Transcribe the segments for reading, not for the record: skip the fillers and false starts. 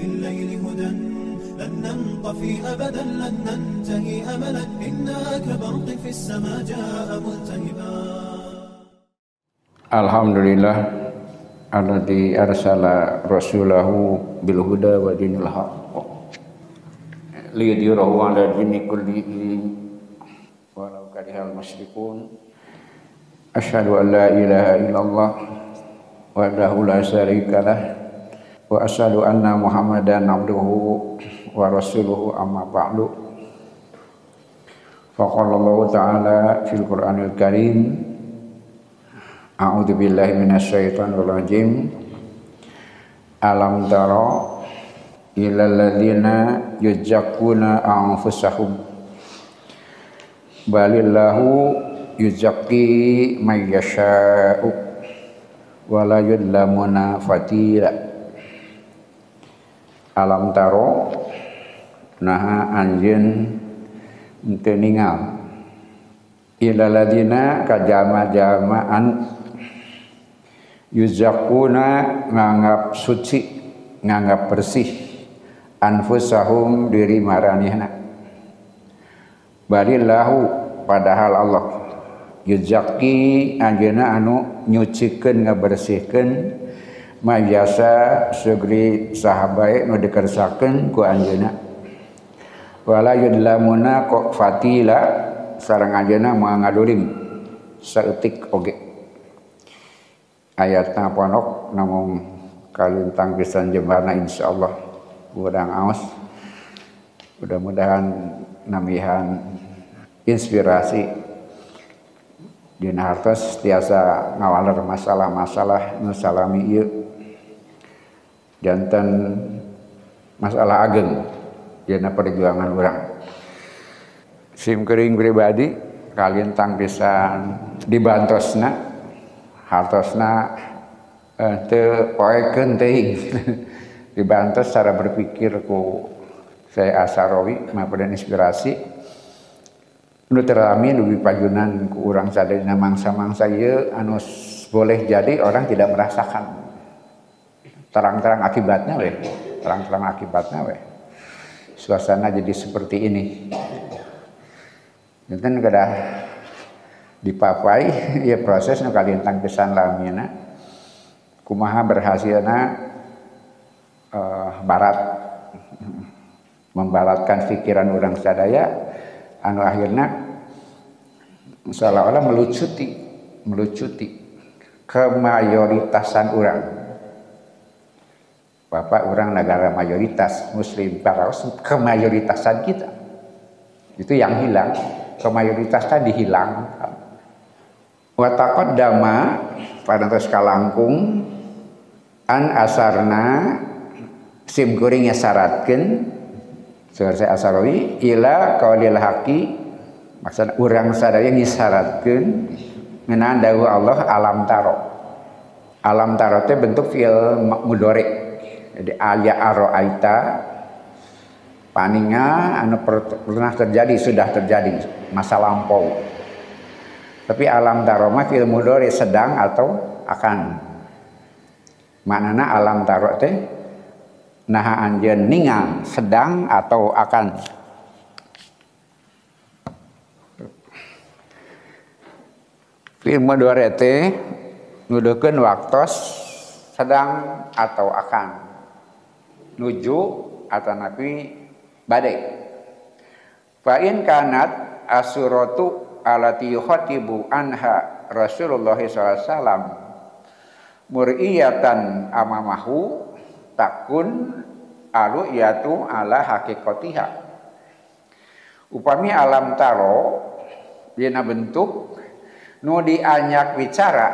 في الليل هدى لن ننطفي أبدا لن ننتهي أملا إنا كبرق في السماء جاء ملتهبا. Alhamdulillah alladzi arsala rasulahu bil huda wa dinil haqq liyudhhirahu 'ala dini kullihi walau karihal musyrikun. Asyhadu an la ilaha illallah wahdahu la syarikalah wa asyhadu anna Muhammadan abduhu wa rasuluhu amma ba'du. Faqala Allah ta'ala fil Qur'anil Karim, a'udzu billahi minasyaitonir rajim. Alam tara ilal ladzina yuzakkuna anfusahum balillahu yuzakki may yasha'u wa la yudlamuna fatila. Alam taro naha anjeun teu ningal ilal ladzina ka jama-jamaan yuzakkuna nganggap suci, nganggap bersih anfusahum diri maranehna. Balillahu padahal Allah yuzakki anjeunna anu nyucikeun ngabersihkeun mayasa sugri sahabae nu dikersakeun ku anjeunna. Wala yudlamuna kok fatila sareng anjeunna moal ngadulim saeutik oge. Ayatna ponok namun kalintang pisan jembarna insyaallah urang aos. Mudah-mudahan namihan inspirasi dina hartos tiasa ngawaler masalah-masalah nu salami ieu janten masalah ageng dina perjuangan urang. Sim keuring pribadi kalintang pisan dibantosna hartosna teu poekeun teuing dibantos cara berpikir ku saya Asarawi mapadan inspirasi nu terami dugi pajunan ku urang sadayana mangsa-mangsa ieu anu boleh jadi orang tidak merasakan terang-terang akibatnya we, terang-terang akibatnya we. Suasana jadi seperti ini. Enten kedah dipapai ya proses nu kalintang pisan lamina kumaha berhasilna barat membaratkan pikiran urang sadaya anu akhirna seolah-olah melucuti kemayoritasan urang. Bapak urang negara mayoritas muslim paraos kemayoritasan kita itu yang hilang, kemayoritasnya dihilangkan. Wa taqaddama parantos kalangkung an asarna sim kuring nyasaratkeun saur saya Asarawi ila qaulil haqi maksudna urang sadaya ngisyaratkeun ngeunaan dawuh Allah alam taro. Alam taro teh bentuk fi'il mudhari. Jadi aya araita paninga anu pernah terjadi, sudah terjadi masa lampau. Tapi alam taro mah fi'il mudhari sedang atau akan. Maknana alam taro teh naha anjeun ningal sedang atau akan. Fi'il mudhari teh nuduhkeun waktos sedang atau akan. Nuju atau nabi badai. Fa in kanat asuratu allati yukhatibu anha Rasulullah sallallahu alaihi wasallam mur'iyatan amamahu takun alu'yatu ala haqiqatiha. Upami alam taro dina bentuk nu dianyak bicara,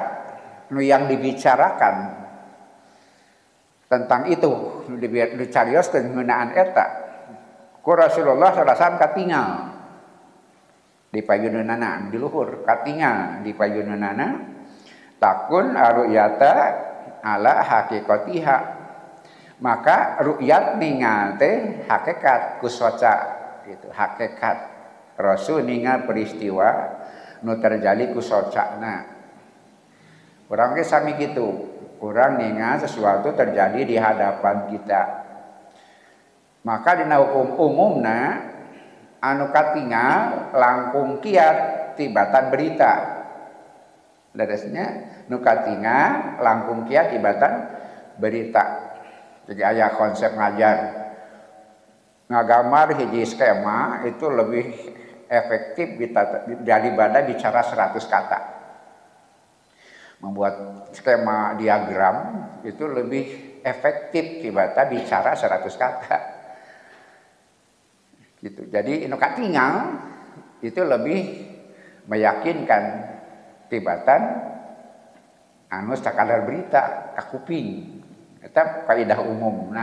nu yang dibicarakan tentang itu, nu dicarioskeun ngeunaan eta ku Rasulullah sallallahu alaihi wasallam katingal di payunanana di luhur, katingal di payunanana takun alu'yata ala haqiqatiha. Maka ru'yat ningal teh hakikat kusoca gitu, hakikat Rasul ningal peristiwa nu terjadi kusocana. Urang ge sami kitu, urang ningal sesuatu terjadi di hadapan kita. Maka dina hukum umumna anu katingal langkung kiat tibatan berita. Leresnya nu katingal langkung kiat tibatan berita. Jadi aya konsep ngajar ngagambar hiji skema itu lebih efektif daripada bicara 100 kata. Membuat skema diagram itu lebih efektif daripada bicara 100 kata. Gitu. Jadi inu katingal itu lebih meyakinkan tibatan anu sakadar berita ka kuping. Eta kaidah umum.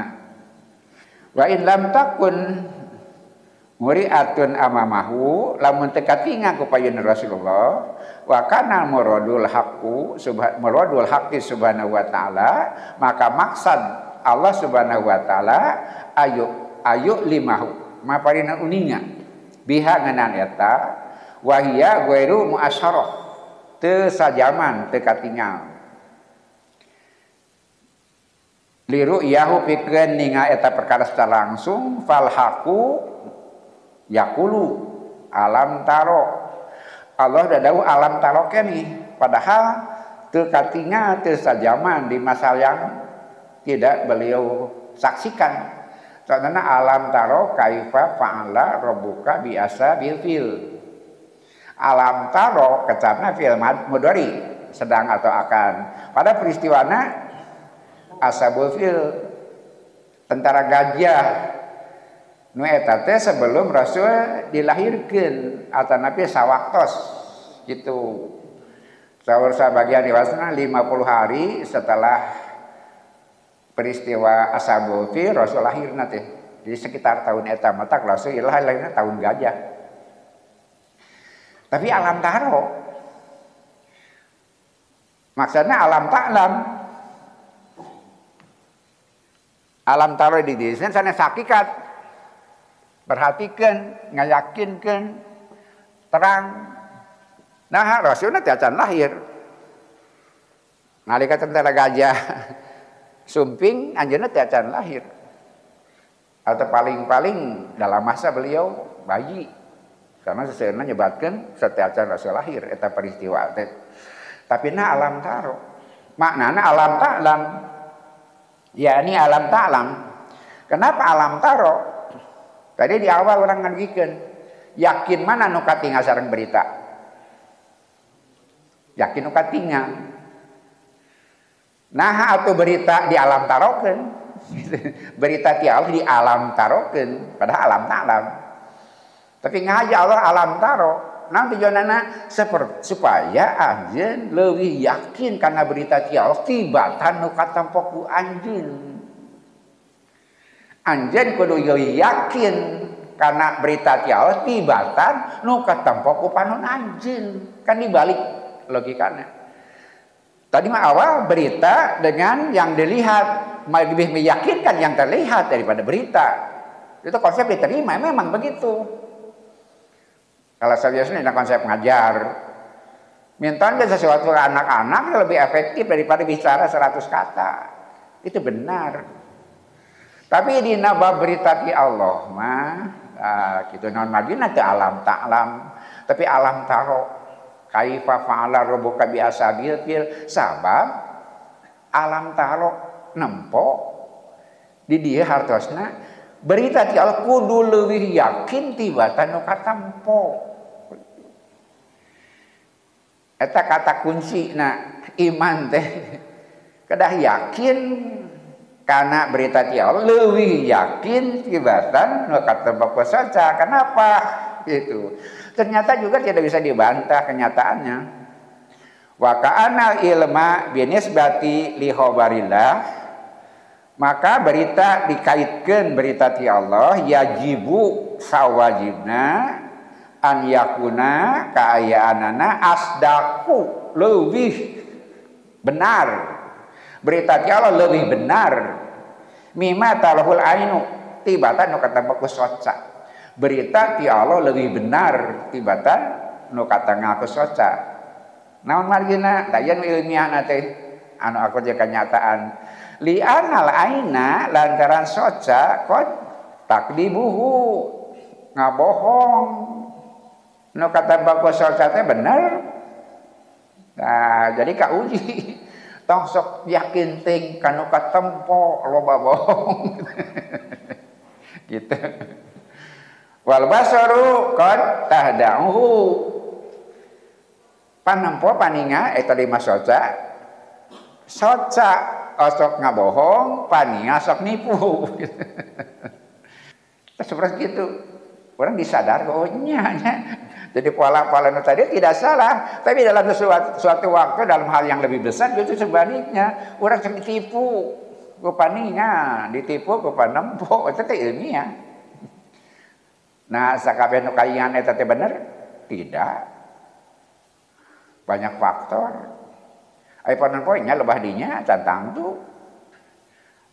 Wa in lam takun muri'atun amamahu lamun teu katingal ku payun Rasulullah wa kana muradul haqqi subhanahu wa ta'ala, maka maksad Allah subhanahu wa ta'ala ayu limahu maparina uninga biha ngeunaan eta wa hiya ghairu muasyarah teu sajaman teu katingal liru yahu pikeun ningal eta perkara secara langsung fal haqu yaqulu alam taro. Allah udah tahu alam taro nih, padahal teu katingal teu sajaman di masa yang tidak beliau saksikan. Contohnya alam taro kaifa fa'ala rabbuka biasa bil fil. Alam taro kecarna fi'il mudhari sedang atau akan. Pada peristiwana ashabul fil tentara gajah nu eta teh sebelum Rasul dilahirkeun atanapi sawaktos gitu. Saur sabagian diwasana 50 hari setelah peristiwa ashabul fil Rasul lahir teh. Jadi sekitar tahun eta mata Rasul lahirna tahun gajah. Tapi alam taro maksudnya alam ta'lam. Alam taro di dirisan sana hakikat. Perhatikan, ngayakinkan, terang. Nah, Rasulna teh acan lahir. Nalika tentara gajah sumping anjeunna teh acan lahir. Atau paling-paling dalam masa beliau bayi. Karena seseueurna nyebatkeun sateu acan Rasul lahir eta peristiwa teh. Tapi alam taro. Maknana alam ta'lam. Ya ini alam ta'lam. Kenapa alam taro? Tadi di awal orang ngagikeun, yakin mana nu katingal sareng berita? Yakin nu katingal. Nah atuh berita di alam tarokeun. Berita ti Allah di alam tarokeun, padahal alam ta'lam. Tapi ngaja Allah alam taro. Nah tujuanana supaya anjeun leuwih yakin karena berita ti Allah tibatan nu katampo ku anjeun. Anjeun kudu yakin karena berita ti Allah tibatan nu katampo ku panon anjeun. Kan dibalik logikanya. Tadi mah awal berita dengan yang dilihat lebih meyakinkan yang terlihat daripada berita. Itu konsep diterima memang begitu. Kalau biasanya ada konsep ngajar, mintaan sesuatu ke anak-anak lebih efektif daripada bicara 100 kata. Itu benar. Tapi di nabab berita di Allah mah, gitu non madina ke alam ta'lam, tapi alam taro. Kaifa fa'ala rabbuka bi ashabil fil, sabab alam taro nempo di dia hartosna berita ti Allah kudu leuwih yakin tibatan nu katampo. Eta kata kunci iman teh kedah yakin karena berita ti Allah leuwih yakin tibatan nu katampo saja. Kenapa gitu? Ternyata juga tidak bisa dibantah kenyataannya. Wa ka'anal ilma binisbati li khabarillah, maka berita dikaitkan berita ti Allah yajibu sawajibna an yakuna kaayaanana asdaku lebih benar. Berita ti Allah lebih benar. Mimma talahul ainu tibatan nu katampo soca. Berita ti Allah lebih benar tibatan nu katangaku soca. Naon margina dayan ilmiahna teh anu aku jeung kenyataan. Li'anal aina lantaran soca kod takdibuhu ngabohong nu katampa ku soca teh bener. Nah jadi kauji tong sok yakin ting kanu katempo loba bohong gitu. Wal basaru qad tahda'uhu panempo paninga eta di masoca soca sok ngabohong paninga sok nipu seperti itu. Orang disadar oh nya. Jadi pola-pola tadi tidak salah, tapi dalam suatu waktu dalam hal yang lebih besar itu sebaliknya orang yang ditipu ku paninga, ditipu ku panempo eta teh ilmiah. Nah, sakabeh nu kaingan eta teh bener? Tidak. Banyak faktor. Ai panempo nya lebah dinya cantang tuh.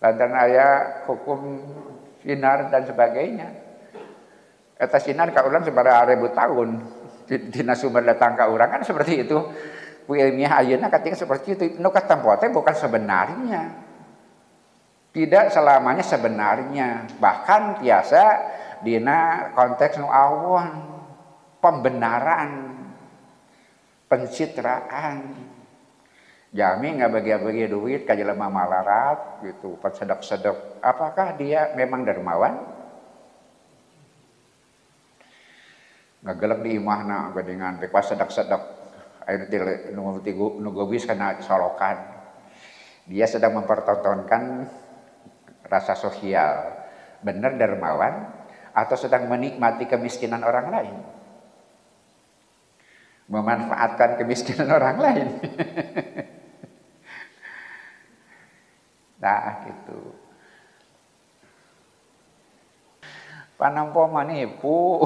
Lantaran aya hukum sinar dan sebagainya. Eta sinar ka urang sabaraha ribu tahun. Dina sumber datang ka urang kan seperti itu. Bu ilmiah ayeuna kating seperti itu. Nu katampo teh bukan sebenarnya. Tidak selamanya sebenarnya. Bahkan biasa dina konteks nu awon, pembenaran, pencitraan. Jami ngabagi-bagi duit ka jelema malarat gitu, pas sedek-sedek. Apakah dia memang dermawan? Ngagelek di imahna gedengan bek pas sedek-sedek aya nu gobis kana solokan. Dia sedang mempertontonkan rasa sosial. Benar dermawan atau sedang menikmati kemiskinan orang lain? Memanfaatkan kemiskinan orang lain. Nah, gitu. Panempo manipu.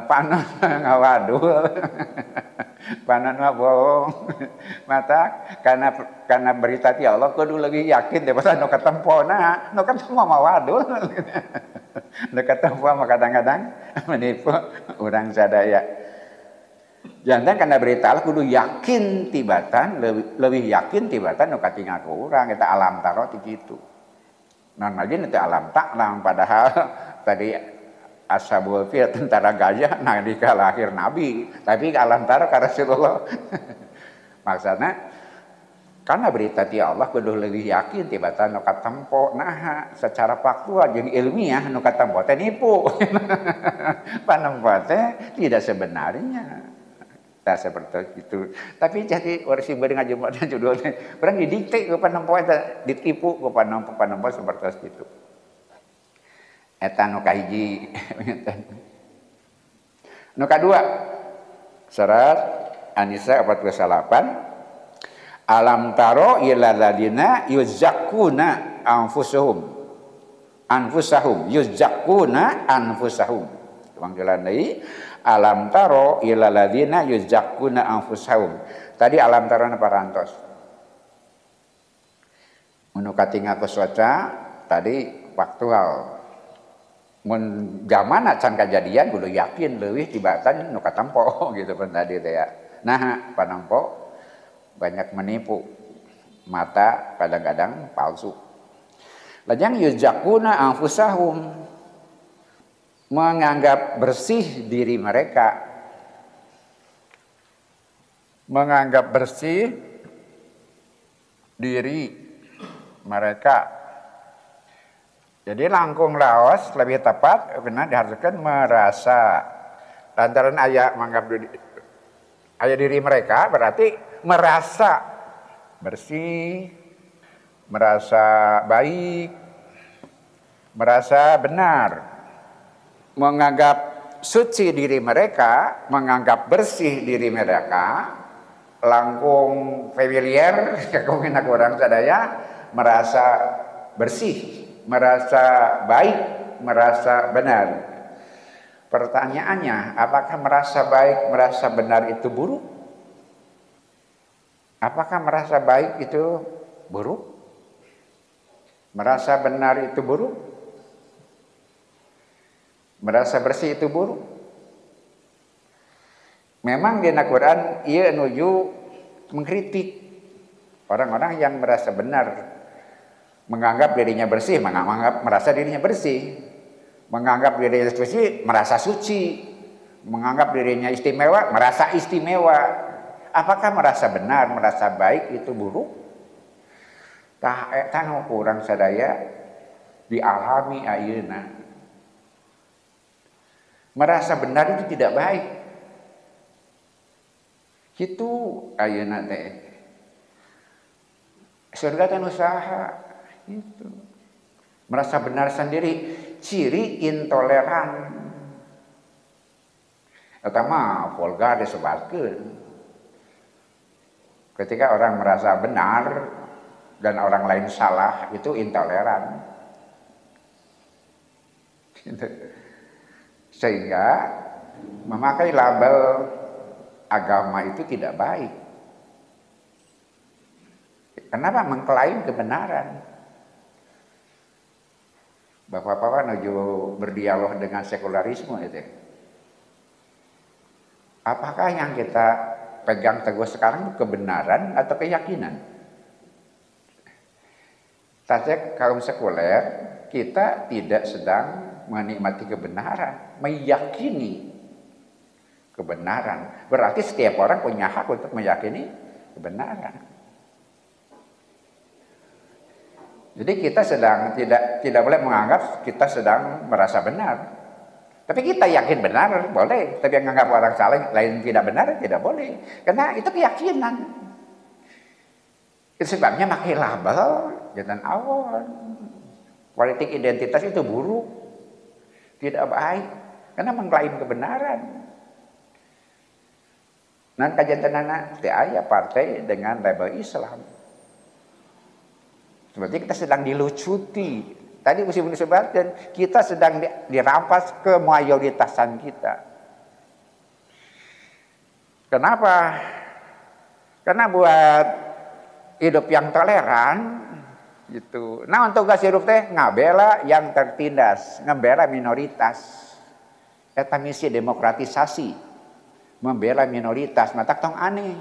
Panon ngawadul. Panon mah bohong. Mata karena berita ti Allah kudu leuwih yakin daripada nu katempona. Nu katempo mah wadul. Nu katempo mah kadang-kadang menipu urang sadaya. Jangan karena berita Allah kudu yakin tibatan leuwih yakin tibatan nu katingal ku urang eta alam taro ti kitu. Non lagi nanti alam taklam padahal tadi Ashabul Fil tentara gajah nah di lahir Nabi tapi alam taro ka Rasulullah. Maksudnya karena berita ti Allah kudu leuwih yakin tibatan nu katempo nah secara faktual jeung ilmiah nu katempo teh nipu. Panempo teh tidak sebenarnya. Nah, seperti itu. Tapi jadi orang sih beri ngaji modal judulnya. Orang didikte ke panempo eta ditipu ke panempo seperti itu. Eta nu kahiji. Nu kadua surat An-Nisa 48 alam taro ilal ladina yuzakkuna anfusahum yuzakkuna anfusahum. Panggilan deui alam taro ilal ladina yuzakkuna anfusahum. Tadi alam taro na parantos. Mun katingal kesoca tadi faktual. Mun zamana can kajadian kudu yakin leuwih tibatan nu katempo gitu pan tadi teh ya. Nah, panempo banyak menipu. Mata kadang-kadang palsu. Lajang yuzakkuna anfusahum menganggap bersih diri mereka, menganggap bersih diri mereka. Jadi langkung laos lebih tepat benar diharuskan merasa. Lantaran aya menganggap diri mereka berarti merasa bersih, merasa baik, merasa benar. Menganggap suci diri mereka, menganggap bersih diri mereka, langkung familiar, kakuminak orang sadaya, merasa bersih, merasa baik, merasa benar. Pertanyaannya, apakah merasa baik, merasa benar itu buruk? Apakah merasa baik itu buruk? Merasa benar itu buruk? Merasa bersih itu buruk. Memang di Al-Quran ia nuju mengkritik orang-orang yang merasa benar, menganggap dirinya bersih, merasa dirinya bersih, menganggap dirinya suci, merasa suci, menganggap dirinya istimewa, merasa istimewa. Apakah merasa benar, merasa baik itu buruk? Tah eta kurang sadaya dialami ayeuna. Merasa benar itu tidak baik. Kitu ayeuna teh. Surga teh usaha itu. Merasa benar sendiri, ciri intoleran. Eta mah vulgar disebarkeun. Ketika orang merasa benar dan orang lain salah, itu intoleran. Sehingga memakai label agama itu tidak baik. Kenapa? Mengklaim kebenaran. Bapak-bapak menuju berdialog dengan sekularisme itu. Apakah yang kita pegang teguh sekarang itu kebenaran atau keyakinan? Saja kaum sekuler, kita tidak sedang menikmati kebenaran, meyakini kebenaran. Berarti setiap orang punya hak untuk meyakini kebenaran. Jadi kita sedang tidak boleh menganggap kita sedang merasa benar. Tapi kita yakin benar, boleh. Tapi yang menganggap orang salah lain tidak benar, tidak boleh. Karena itu keyakinan. Itu sebabnya pakai label, jangan awal. Politik identitas itu buruk. Tidak baik. Karena mengklaim kebenaran. Nan kajantanana teu aya partai dengan label Islam. Seperti kita sedang dilucuti. Tadi mesti disebutkan, kita sedang dirampas ke mayoritasan kita. Kenapa? Karena buat hidup yang toleran, gitu. Nah untuk gas hidup teh ngabela yang tertindas, ngabela minoritas. Eta misi demokratisasi, membela minoritas. Matak tong aneh,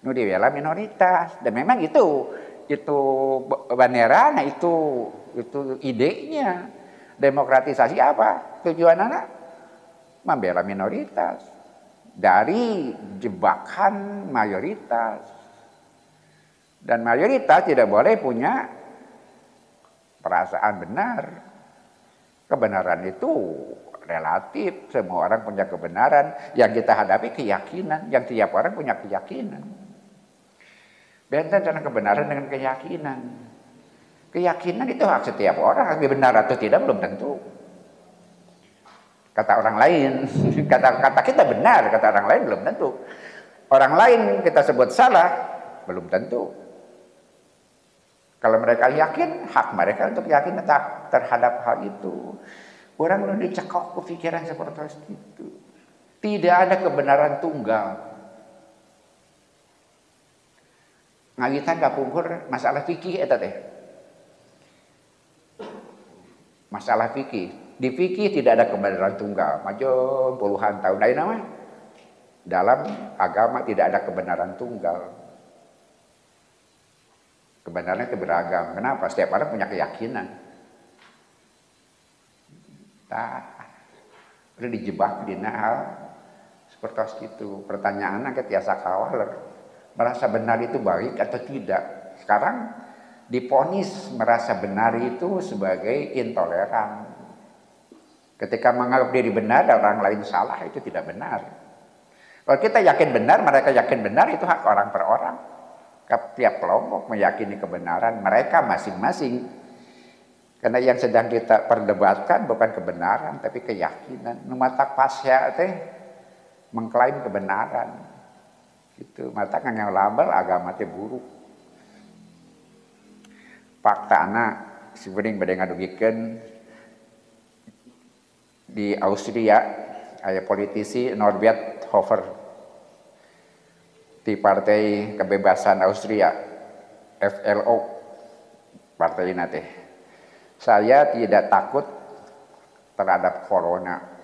nu dibela minoritas. Dan memang itu bandera, nah itu idenya. Demokratisasi apa? Tujuannya membela minoritas dari jebakan mayoritas. Dan mayoritas tidak boleh punya perasaan benar. Kebenaran itu relatif, semua orang punya kebenaran. Yang kita hadapi keyakinan, yang tiap orang punya keyakinan. Beda dengan kebenaran dengan keyakinan. Keyakinan itu hak setiap orang, benar atau tidak belum tentu. Kata orang lain, kata kita benar, kata orang lain belum tentu. Orang lain kita sebut salah, belum tentu. Kalau mereka yakin, hak mereka untuk yakin terhadap hal itu. Orang belum dicekok kepikiran seperti itu. Tidak ada kebenaran tunggal. Ngagitan kapungkur masalah fikih eta teh. Masalah fikih. Di fikih tidak ada kebenaran tunggal. Maju puluhan tahun dari nama. Dalam agama tidak ada kebenaran tunggal. Kebenaran itu beragam. Kenapa? Setiap orang punya keyakinan. Udah dijebak di hal seperti itu. Pertanyaannya tiasa kawaler. Merasa benar itu baik atau tidak? Sekarang diponis merasa benar itu sebagai intoleran. Ketika menganggap diri benar dan orang lain salah, itu tidak benar. Kalau kita yakin benar, mereka yakin benar, itu hak orang per orang. Tiap kelompok meyakini kebenaran mereka masing-masing. Karena yang sedang kita perdebatkan bukan kebenaran, tapi keyakinan. Mata pasya teh mengklaim kebenaran. Gitu. Mata nganggo label agama teh buruk. Faktana sibeuring bade ngadugikeun di Austria aya politisi Norbert Hofer di Partai Kebebasan Austria FLO partai teh. Saya tidak takut terhadap corona.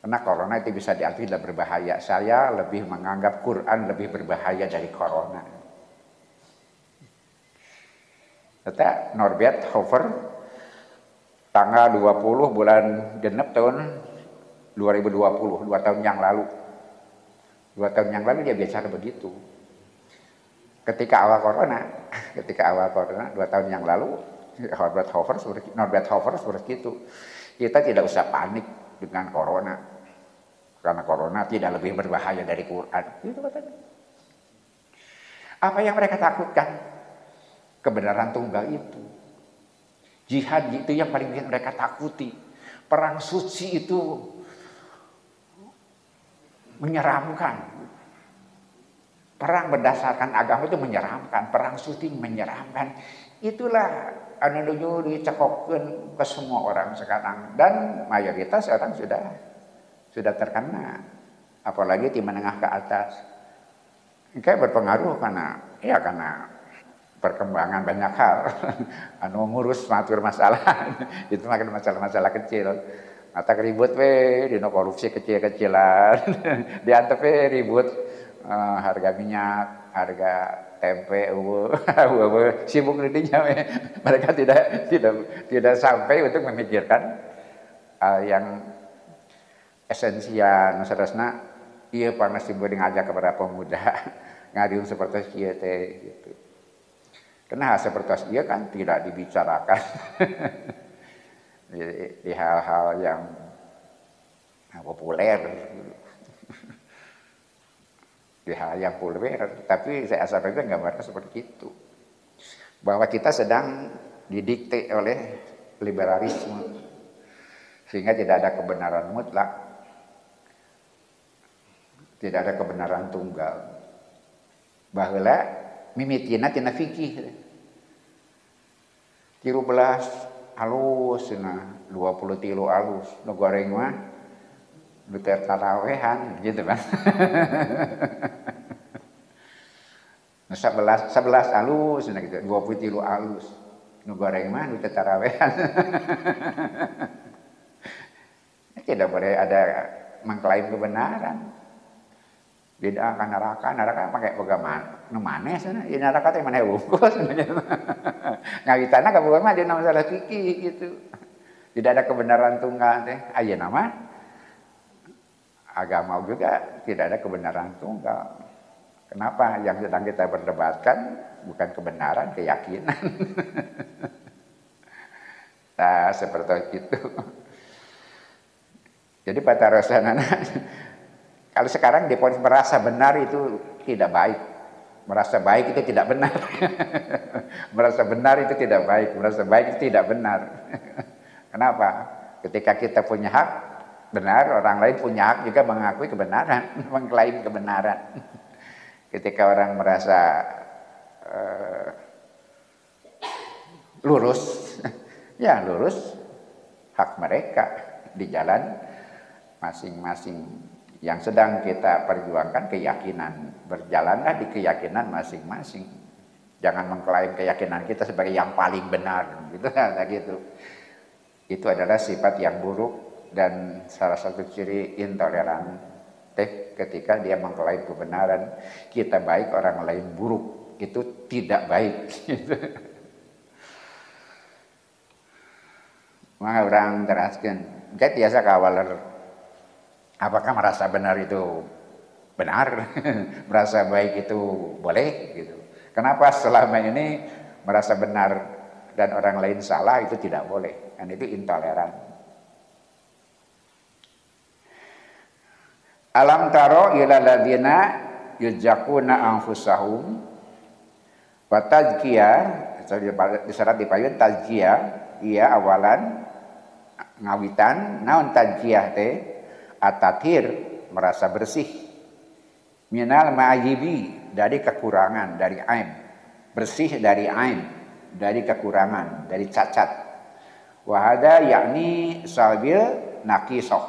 Karena corona itu bisa diarti tidak berbahaya. Saya lebih menganggap Quran lebih berbahaya dari corona. Eta Norbert Hofer tanggal 20 bulan genep tahun 2020, 2 tahun yang lalu. 2 tahun yang lalu dia bicara begitu. Ketika awal corona, 2 tahun yang lalu, Norbert Hofer seperti itu. Kita tidak usah panik dengan corona. Karena corona tidak lebih berbahaya dari Quran. Itu katanya. Apa yang mereka takutkan? Kebenaran tunggal itu. Jihad itu yang paling mereka takuti. Perang suci itu menyeramkan. Perang berdasarkan agama itu menyeramkan. Perang suci menyeramkan. Itulah anu dicekokkeun ke semua orang sekarang. Dan mayoritas orang sudah terkena. Apalagi di menengah ke atas. Kayak berpengaruh karena perkembangan banyak hal. Anu ngurus matur masalah. Itu makin masalah-masalah kecil. Mata ribut dino korupsi kecil-kecilan. Diantep ribut harga minyak, harga tempe, sibuk didinya. Mereka tidak sampai untuk memikirkan yang esensial. Saudara, iya panas diberi ngajak kepada pemuda ngadiung seperti kieu teh gitu. Karena seperti itu kan tidak dibicarakan di hal-hal yang populer, di hal yang populer. Tapi saya sampaikan gambarnya seperti itu, bahwa kita sedang didikte oleh liberalisme, sehingga tidak ada kebenaran mutlak, tidak ada kebenaran tunggal. Baheula mimitina tina fikih 13 alus cenah 23 alus nu goreng mah nu tarawehan gitu kan. 11 alus cenah gitu 23 alus nu goreng mah nu tarawehan. Tidak boleh ada mengklaim kebenaran. Beda kan neraka pakai bagaimana? Nu maneh sana, ieu neraka teh maneh bungkus. Ngawitana kabuka mah dina masalah fikih gitu. Tidak ada kebenaran tunggal teh. Ayeuna mah agama juga tidak ada kebenaran tunggal. Kenapa? Yang sedang kita perdebatkan bukan kebenaran, keyakinan. Nah, seperti itu. Jadi patarosanana kalau sekarang diponis merasa benar itu tidak baik. Merasa baik itu tidak benar. Merasa benar itu tidak baik. Merasa baik itu tidak benar. Kenapa? Ketika kita punya hak benar, orang lain punya hak juga mengakui kebenaran, mengklaim kebenaran. Ketika orang merasa lurus, ya lurus hak mereka di jalan masing-masing. Yang sedang kita perjuangkan keyakinan. Berjalanlah di keyakinan masing-masing. Jangan mengklaim keyakinan kita sebagai yang paling benar. Gitu, nah, gitu. Itu adalah sifat yang buruk dan salah satu ciri intoleran. Ketika dia mengklaim kebenaran, kita baik, orang lain buruk. Itu tidak baik. Gitu. Maka orang teraskan. Kayak biasa kawaler. Apakah merasa benar itu benar? Merasa baik itu boleh gitu. Kenapa selama ini merasa benar dan orang lain salah itu tidak boleh? Dan itu intoleran. Alam taro ila ladina yujakuna anfusahum wa tazkiyah, disyarat dipayun tazkiyah, iya awalan ngawitan naon tazkiyah teh atatir merasa bersih minal ma'ayibi dari kekurangan, dari aib, bersih dari aib, dari kekurangan, dari cacat. Wahada yakni salbil naqisoh,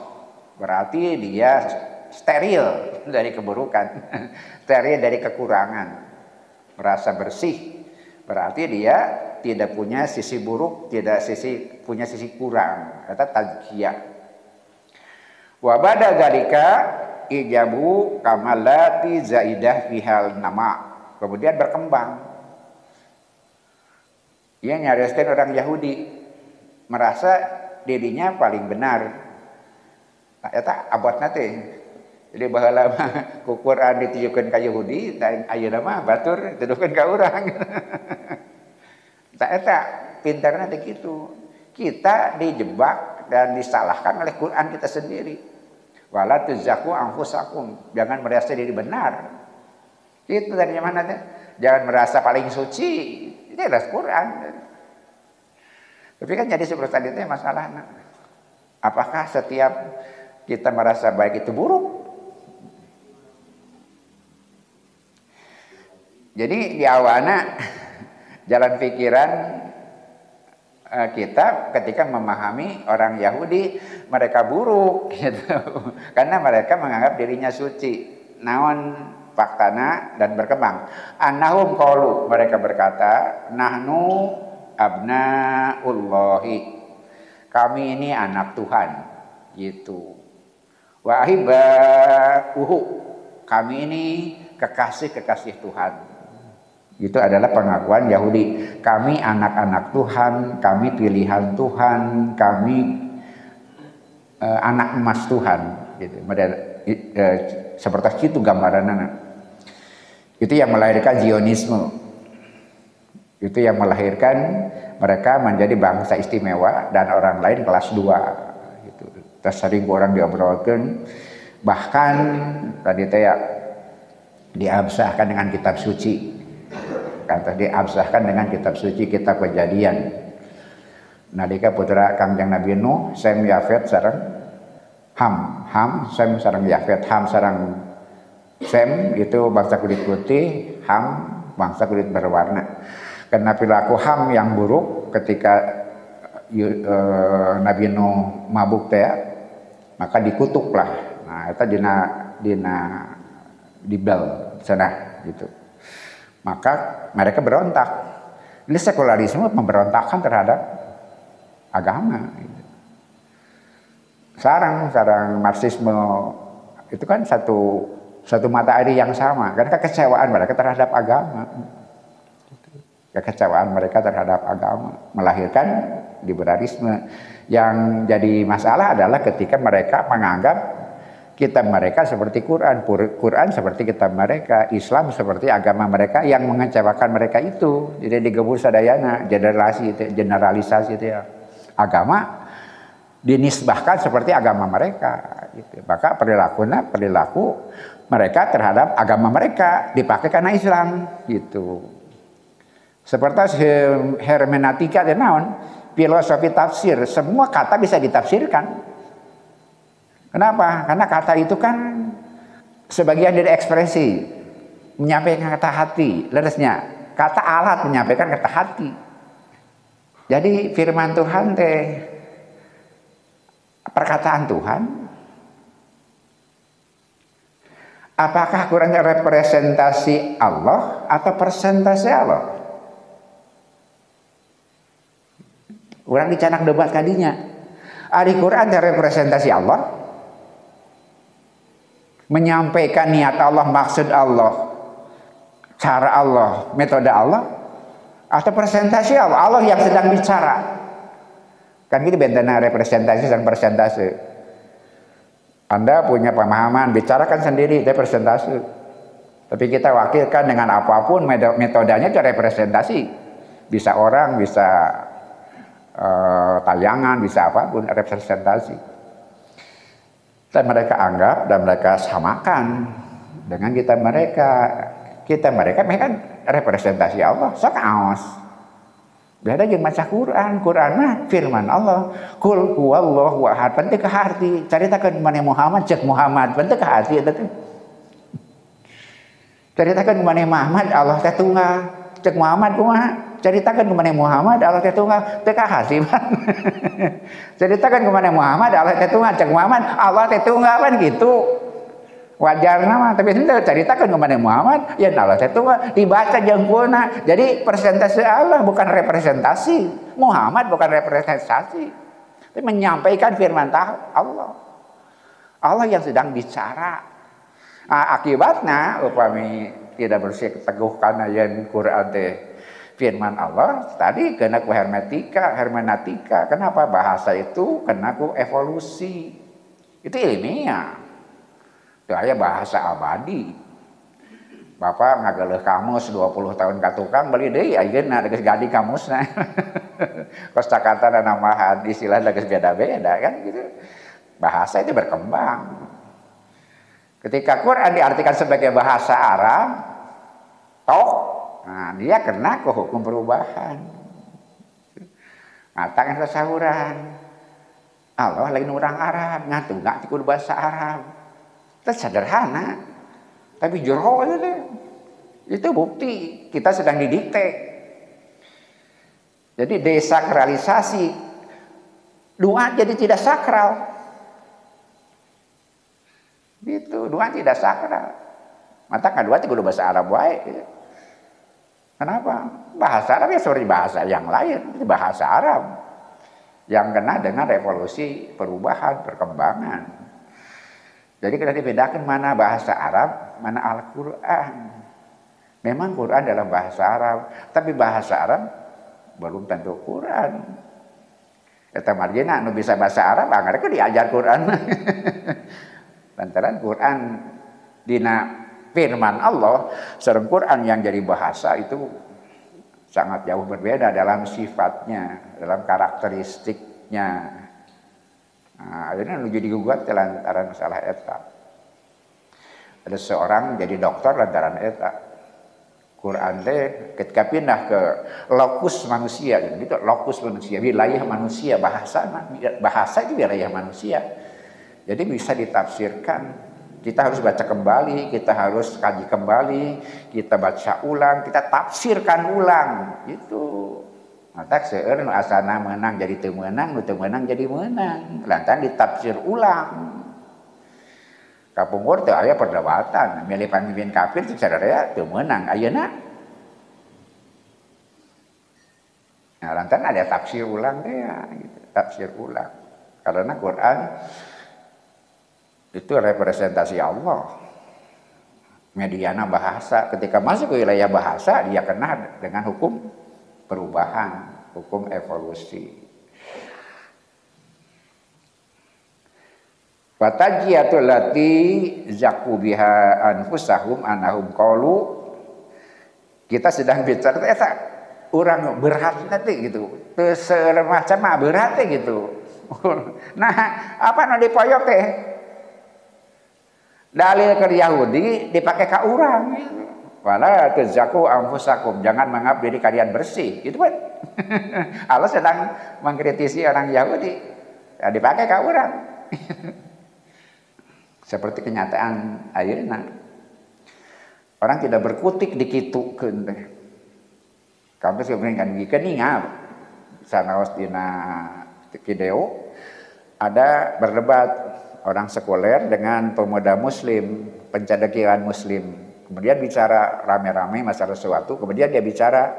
berarti dia steril dari keburukan, steril dari kekurangan, merasa bersih, berarti dia tidak punya sisi buruk, punya sisi kurang, kata tazkiyah. Wa ba'da dzalika ijabu kamalati zaidah fihal nama. Kemudian berkembang Ia nyariskan orang Yahudi merasa dirinya paling benar. Nah, eta abotna teh. Jadi baheula mah ku Quran ditujukeun ka Yahudi, tah ayeuna mah batur ditujukeun ka urang. Tah eta pintarna teh kitu. Kita dijebak dan disalahkan oleh Quran kita sendiri. Wala tuzakku anfusakum, jangan merasa diri benar. Itu dari mana teh? Jangan merasa paling suci. Itu adalah Quran. Tapi kan jadi seperti tadi itu masalahnya. Apakah setiap kita merasa baik itu buruk? Jadi di awalnya jalan pikiran kita ketika memahami orang Yahudi mereka buruk gitu. Karena mereka menganggap dirinya suci. Naon faktana dan berkembang. Annahum qalu, mereka berkata, nahnu abnaullahi. Kami ini anak Tuhan gitu. Wa ahibbauhu. Kami ini kekasih-kekasih Tuhan. Itu adalah pengakuan Yahudi. Kami anak-anak Tuhan, kami pilihan Tuhan, kami anak emas Tuhan gitu. Seperti itu gambarannya. Itu yang melahirkan Zionisme. Itu yang melahirkan mereka menjadi bangsa istimewa dan orang lain kelas 2 gitu. Terus sering orang diobrolkan, bahkan tadi teh diabsahkan dengan kitab suci. Kata diabsahkan dengan kitab suci, kitab Kejadian. Nalika putra Kangjeng Nabi Nuh, Sem, Yafet sareng Ham, Sem sareng Yafet, Ham sareng Sem itu bangsa kulit putih, Ham bangsa kulit berwarna. Karena perilaku Ham yang buruk ketika Nabi Nuh mabuk teh, maka dikutuklah. Nah, itu dina dibel cenah gitu. Maka mereka berontak. Ini sekularisme pemberontakan terhadap agama. Sarang Marxisme itu kan satu mata air yang sama. Karena kekecewaan mereka terhadap agama. Kekecewaan mereka terhadap agama melahirkan liberalisme. Yang jadi masalah adalah ketika mereka menganggap kitab mereka seperti Quran seperti kitab mereka, Islam seperti agama mereka yang mengecewakan mereka itu. Jadi digebur sadayana, generalisasi itu ya. Agama dinisbahkan seperti agama mereka gitu. Maka perilaku mereka terhadap agama mereka dipakai karena Islam gitu. Seperti hermeneutika dan naon, filosofi tafsir, semua kata bisa ditafsirkan. Kenapa? Karena kata itu kan sebagian dari ekspresi, menyampaikan kata hati, leresnya. Kata alat menyampaikan kata hati. Jadi firman Tuhan teh perkataan Tuhan. Apakah kurangnya representasi Allah atau persentase Allah? Orang dicanak debat kadinya. Ari Quran teh representasi Allah. Menyampaikan niat Allah, maksud Allah, cara Allah, metode Allah, atau presentasi Allah yang sedang bicara. Kan gitu bedanya representasi dan persentase. Anda punya pemahaman, bicarakan sendiri, itu presentasi. Tapi kita wakilkan dengan apapun metodenya itu representasi. Bisa orang, bisa tayangan, bisa apapun representasi. Dan mereka anggap dan mereka samakan dengan kita mereka kan representasi Allah. Sok aos. Beda jeung maca Quran mah firman Allah. Qul huwallahu ahad. Penting ke hati. Caritakeun maneh Muhammad cek Muhammad. Penting ke hati eta teh. Caritakeun maneh Muhammad Allah teh tunggal. Cek Muhammad kumaha? Caritakeun kemaneh Muhammad Allah teh tunggal teu kahasi pan. Caritakeun kemaneh Muhammad Allah teh tunggal cek Muhammad Allah teh tunggal kan gitu. Wajarna mah tapi teu caritakeun kemaneh Muhammad ya Allah teh tunggal dibaca jengkulna. Jadi presentasi Allah bukan representasi. Muhammad bukan representasi. Tapi menyampaikan firman Allah. Allah yang sedang bicara. Akibatnya upami tidak bersih teguhkan ayeuna Quran teh firman Allah tadi kena ku hermeneutika. Kenapa bahasa itu kena ku evolusi? Itu ilmiah. Itu aya bahasa abadi. Bapak ngageleuh kamus 20 tahun ka tukang beli deui ayeuna geus gadi kamusna. Kosakatana nambahan istilah geus beda-beda kan gitu. Bahasa itu berkembang. Ketika Quran diartikan sebagai bahasa Arab, nah dia kena ke hukum perubahan. Ngatakan sasahuran. Allah lain orang Arab, ngatungak ti bahasa Arab. Itu sederhana. Tapi jero itu bukti kita sedang didikte. Jadi desakralisasi doa jadi tidak sakral. Gitu, doa tidak sakral. Mata kedua itu bahasa Arab wae. Kenapa? Bahasa Arab ya seperti bahasa yang lain, itu bahasa Arab yang kena dengan revolusi perubahan, perkembangan. Jadi kita dibedakan mana bahasa Arab, mana Al-Quran. Memang Quran dalam bahasa Arab, tapi bahasa Arab belum tentu Quran. Eta margina anu bisa bahasa Arab, anggar ke diajar Quran. Lantaran Quran dina firman Allah, sareng Quran yang jadi bahasa itu sangat jauh berbeda dalam sifatnya, dalam karakteristiknya. Nah, akhirnya nu jadi gugat lantaran masalah eta. Ada seorang jadi dokter lantaran eta. Quran teh ketika pindah ke lokus manusia, gitu, lokus manusia, wilayah manusia, bahasa itu wilayah manusia. Jadi bisa ditafsirkan. Kita harus baca kembali, kita harus kaji kembali, kita baca ulang, kita tafsirkan ulang. Itu. Mata seueur nu asana menang jadi teu meunang, nu teu meunang jadi meunang. Lantaran ditafsir ulang. Kapungkur teu aya perdebatan, milih pamimpin kafir teu sadaya teu meunang. Ayeuna nah, lantaran ada tafsir ulang teh ya, gitu. Tafsir ulang. Karena Quran itu representasi Allah. Mediana bahasa, ketika masuk ke wilayah bahasa dia kena dengan hukum perubahan, hukum evolusi. Fatajiyatul lati zaku biha anfusahum anahum qalu. Kita sedang bicara eta urang berat nanti gitu. Teu semacam berat gitu. Nah, apa nu dipoyok teh? Dalil ke Yahudi dipakai ka urang. Wala tuzaku anfusakum, jangan menganggap diri kalian bersih. Itu kan. Allah sedang mengkritisi orang Yahudi. Ya, dipakai ka urang. Seperti kenyataan ayeuna. Orang tidak berkutik dikitukeun teh. Kamu sebenarnya ngikeun ningal. Sanaos dina video ada berdebat orang sekuler dengan pemuda muslim, pencendekiawan muslim. Kemudian bicara rame-rame masalah sesuatu, kemudian dia bicara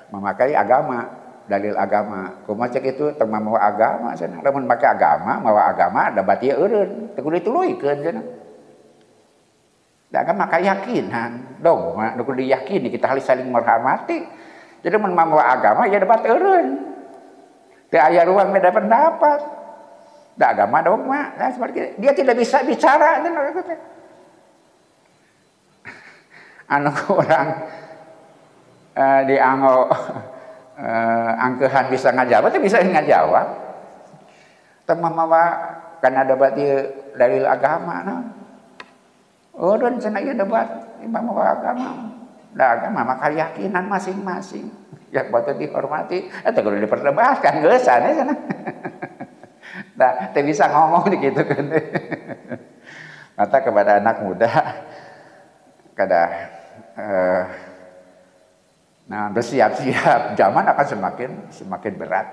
memakai agama, dalil agama. Kumaha cek itu teu mawa agama cenah. Lamun make agama, mawa agama da bati eureun, teu kudu dituluykeun cenah. Da agama keyakinan, dogma nu kudu diyakini kita harus saling menghormati. Jadi mun mawa agama ya debat eureun. Teu aya ruang beda pendapat. Da agama dogma, nah seperti dia tidak bisa bicara cenah. Anu orang dianggo angkehan bisa ngajawab, tapi bisa ngajawab. Teman mawa kana debat ieu dalil agama nah. Oh, dan cenah ieu debat imam mawa agama. Da agama mah keyakinan masing-masing. Ya patut dihormati, eta kudu diperdebatkan geusan cenah. Nah, teu bisa ngomong dikitukeun. Mata kepada anak muda kada nah bersiap-siap, zaman akan semakin berat.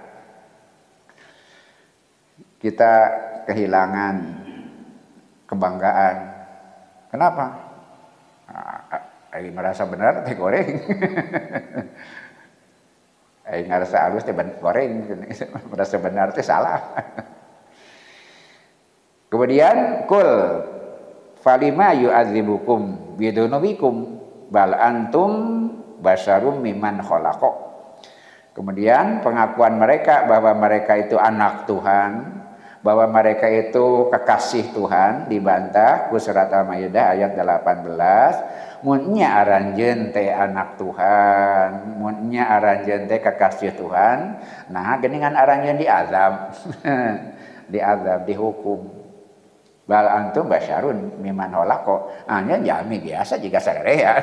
Kita kehilangan kebanggaan. Kenapa? Aing merasa benar teh goreng. Aing ngarasa halus teh goreng, merasa benar teh salah. Kemudian kul falima yu'adzibukum bidunubikum bal antum basyarum mimman khalaqa. Kemudian pengakuan mereka bahwa mereka itu anak Tuhan, bahwa mereka itu kekasih Tuhan dibantah ku surat Al-Maidah ayat 18. Munnya aranjeun teh anak Tuhan, munnya aranjeun teh kekasih Tuhan, nah geuningan aranjeun diazab. Diazab, dihukum. Bal antum basyarun mimman khalaqo. Anya jami biasa jika sarerea.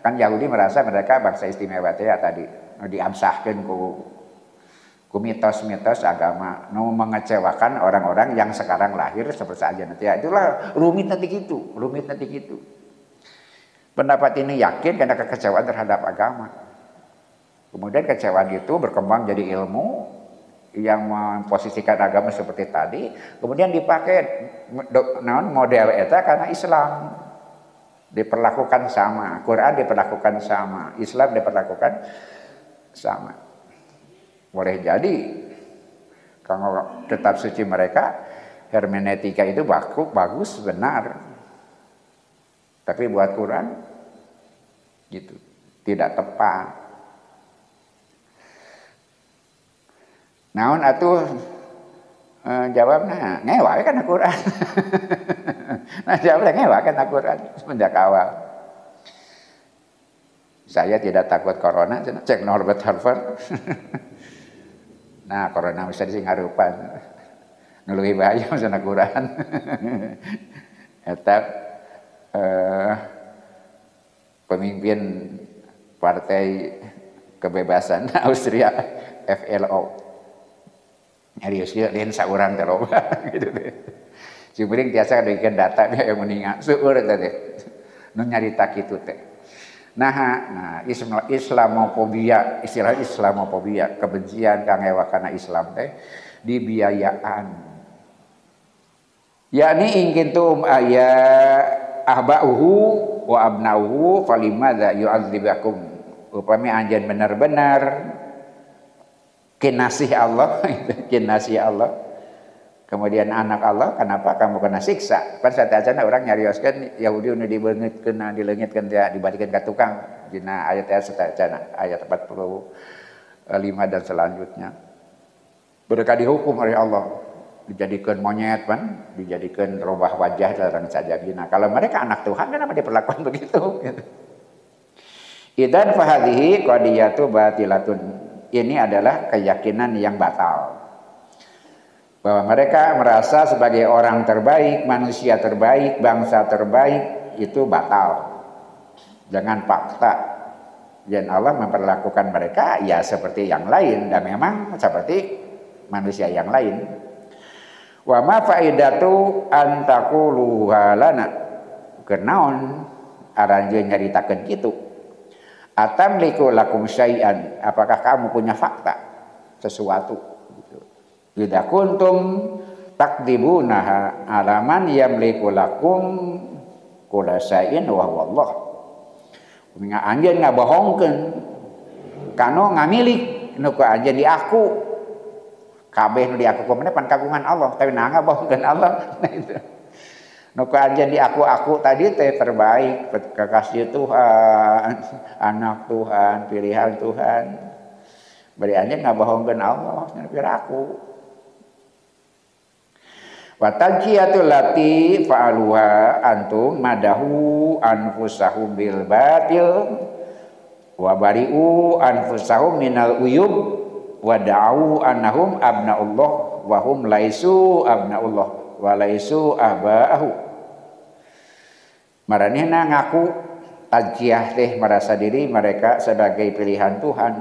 Kan Yahudi merasa mereka bangsa istimewa teh ya tadi diamsahkeun ku mitos-mitos agama nu mengecewakan orang-orang yang sekarang lahir seperti saja nanti ya. Itulah rumit nanti gitu. Pendapat ini yakin karena kekecewaan terhadap agama. Kemudian kekecewaan itu berkembang jadi ilmu yang memposisikan agama seperti tadi, kemudian dipakai model eta karena Islam diperlakukan sama, Quran diperlakukan sama, Islam diperlakukan sama. Boleh jadi kalau kitab suci mereka hermeneutika itu bagus benar, tapi buat Quran gitu tidak tepat. Naon atuh jawabna ngewa kan Quran. Nah jawabnya ngewa kan Quran semenjak awal. Saya tidak takut corona, cek Norbert Harper. Nah corona bisa disingarupan, ngeluhi bahaya sana Quran. Eta pemimpin Partai Kebebasan Austria FLO. Nyarius ya lain saurang teh loba gitu teh. Cibring tiasa dikeun data dia yang meninga seueur teh. Nu nyarita kitu teh. Nah, Islamofobia, istilah Islamofobia, kebencian kangewa kana Islam teh dibiayaan. Yakni ingin tu aya ahba'uhu wa abna'uhu falimadza yu'adzibakum. Upami anjeun benar-benar kinasih Allah, kinasih Allah. Kemudian anak Allah, kenapa kamu kena siksa? Kan satajana orang nyarioskeun Yahudi nu dibeungitkeun dileungitkeun teh dibalikin ka tukang dina ayat satajana ayat 45 dan selanjutnya. Mereka dihukum oleh Allah, dijadikan monyet kan, dijadikan robah wajah dan saja bina. Kalau mereka anak Tuhan kenapa diperlakukan begitu? Idan fahadhihi qadiyatu batilatun. Ini adalah keyakinan yang batal. Bahwa mereka merasa sebagai orang terbaik, manusia terbaik, bangsa terbaik, itu batal. Jangan fakta. Dan Allah memperlakukan mereka ya seperti yang lain. Dan memang seperti manusia yang lain. Wa ma faidatu an taquluha lana. Kenaon aranjeun nyaritakeun kitu. Atamliku lakum syai'an. Apakah kamu punya fakta sesuatu? Idza kuntum takdibunaha alaman yamliku lakum kullasain wa wallah. Minga anjeun ngabohongkeun kanu ngamilik nu ku anjeun di aku. Kabeh nu di aku kumana pan kagungan Allah, tapi nah ngabohongkeun Allah. Nah itu. Nu ku anjeun di aku tadi teh terbaik, kekasih Tuhan, anak Tuhan, pilihan Tuhan. Bari anjeun ngabohongkeun Allah, nyepir aku. Wa tajiyatul lati fa'aluha antum madahu anfusahum bil batil wa bari'u anfusahum minal uyub wa da'u annahum abnaullah wa hum laisu abnaullah wa laisu ahba'ahu. Maranehna ngaku tajiyah teh merasa diri mereka sebagai pilihan Tuhan.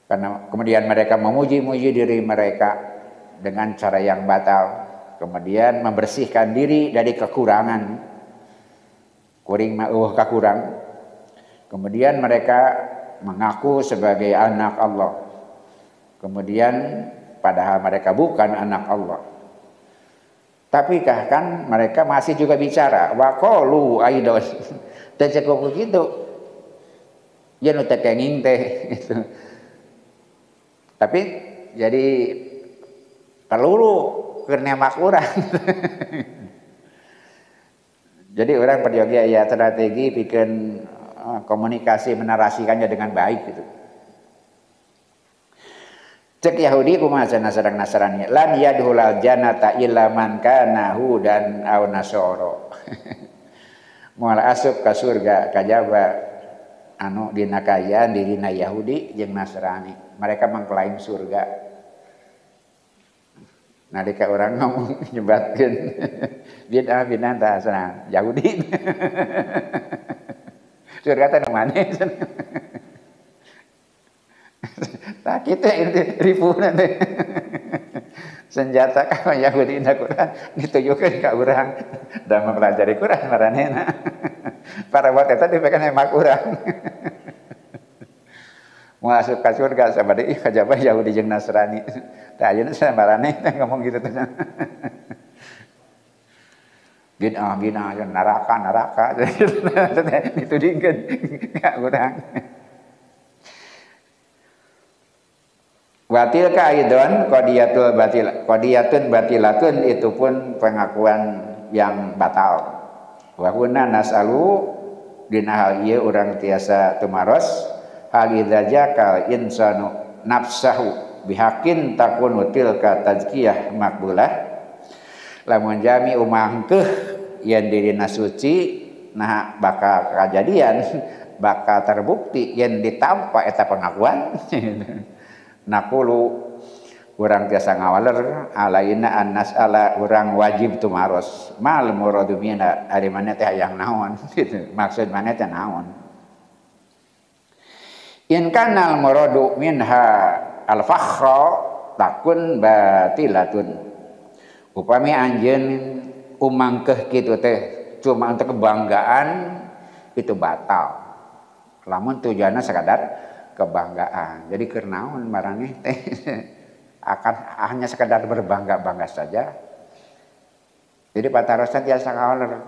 Karena kemudian mereka memuji-muji diri mereka dengan cara yang batal, kemudian membersihkan diri dari kekurangan, kuring mah kakurang. Kemudian mereka mengaku sebagai anak Allah, kemudian padahal mereka bukan anak Allah. Tapi kan mereka masih juga bicara wa qalu aidon teh cukup begitu ya nu teh kenging teh gitu. Tapi jadi peluru keur nemak urang. Jadi orang perjogi ya strategi bikin komunikasi menarasikannya dengan baik gitu. Cek Yahudi kumaha cenah sareng Nasrani, lan yadkhulal jannata illa man kana hudan aw nasara. Moal asup ka surga kajaba anu dina kayaan dirina Yahudi jeung Nasrani. Mereka mengklaim surga. Nalika orang ngomong nyebatkeun bid'ah tah cenah Yahudi. Surga teh mana? Tak kita ini ribuan teh. Senjata ka Yahudi na Quran ditujukeun ka urang da mempelajari Quran maranehna. Para buat eta dipekan emak urang. Masuk ka surga sabade ih kajaba Yahudi jeung Nasrani. Tah ayeuna maraneh teh ngomong gitu teh. Bid'ah neraka ditudingkeun ka urang. Batil kaidon qadiyatun batilatun itu pun pengakuan yang batal. Wa hunna nasalu dina hal ieu urang tiasa tumaros hal idza jakal insanu nafsahu bihaqqin takunu tilka tazkiyah maqbulah. Lamun jami umangkeuh yen dirina suci nah bakal kajadian bakal terbukti yen ditampa eta pengakuan. Nakulu urang tiasa ngawaler alaina annas ala urang wajib tumaros mal muradu mina ari maneh teh hayang naon gitu maksud maneh teh naon in kanal muradu minha al fakhra takun batilatun upami anjeun umangkeuh kitu teh cuma untuk kebanggaan itu batal lamun tujuanna sakadar kebanggaan. Jadi keur naon maraneh teh akan hanya sekedar berbangga-bangga saja. Jadi patarosan tiasa kawaler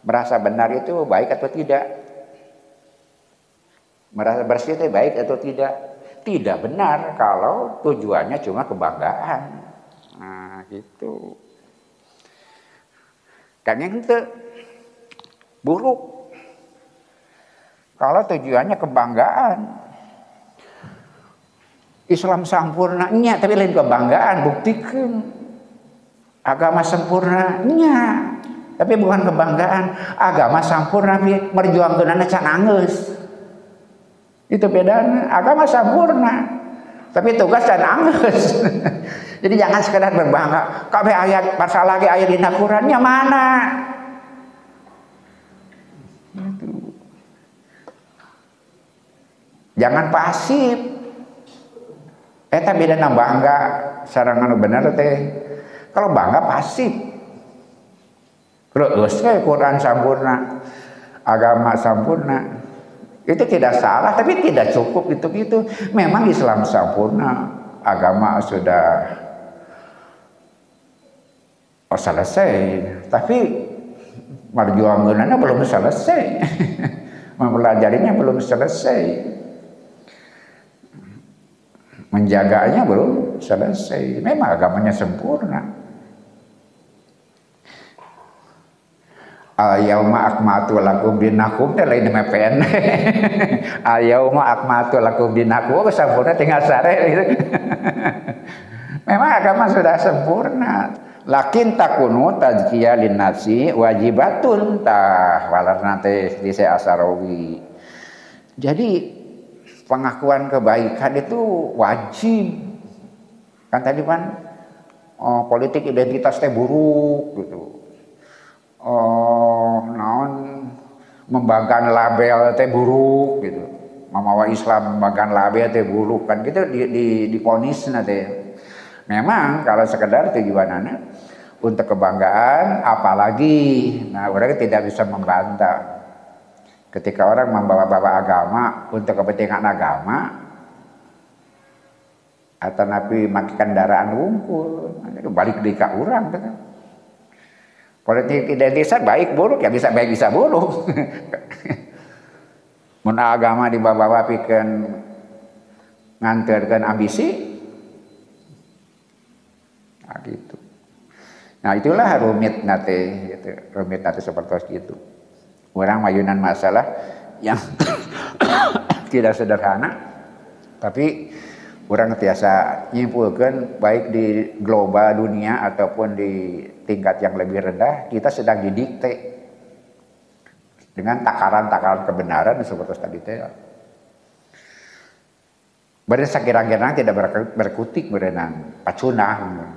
merasa benar itu baik atau tidak. Merasa bersih itu baik atau tidak. Tidak benar kalau tujuannya cuma kebanggaan. Nah, gitu. Kan yang itu buruk. Kalau tujuannya kebanggaan. Islam sampurnanya tapi lain kebanggaan buktikan agama sempurnanya tapi bukan kebanggaan agama sampurna tapi merjuangkeunana can anggeus itu bedana agama sampurna tapi tugas can anggeus jadi jangan sekedar berbangga kabeh ayat masalah ge aya dina Qur'annya mana gitu. Jangan pasif. Eta bedana bangga sareng anu bener teh. Kalau bangga pasif. Geus we Quran sampurna, agama sampurna. Itu tidak salah tapi tidak cukup itu. Memang Islam sampurna, agama sudah selesai, tapi perjuangannya belum selesai. Mempelajarinya belum selesai. Menjaganya belum selesai. Memang agamanya sempurna. Al-yauma akmaltu lakum dinakum teh lain mepen. Al-yauma akmaltu lakum dinakum sempurna tinggal sare gitu. Memang agama sudah sempurna. Lakin takunu tazkiyah linnafsi wajibatun tah walarna teh di Asarawi. Jadi pengakuan kebaikan itu wajib. Kan tadi kan politik identitas teh buruk gitu. Naon membanggakan label teh buruk gitu. Mamawa Islam membanggakan label teh buruk kan gitu di ponisna teh. Memang kalau sekedar tujuanana untuk kebanggaan apalagi nah orang tidak bisa membantah. Ketika orang membawa-bawa agama untuk kepentingan agama atau nabi make kendaraan wungkul, itu balik di ka urang kan. Politik identitas baik buruk ya bisa baik bisa buruk. Mun agama dibawa-bawa pikeun nganterkeun ambisi. Nah gitu. Nah itulah rumit nate gitu. Rumit nate seperti itu. Orang mayunan masalah yang tidak sederhana, tapi Urang tiasa nyimpulkeun baik di global dunia ataupun di tingkat yang lebih rendah, kita sedang didikte dengan takaran-takaran kebenaran seperti tadi teh. Bari sakira-kira tidak berkutik berenang, pacunang.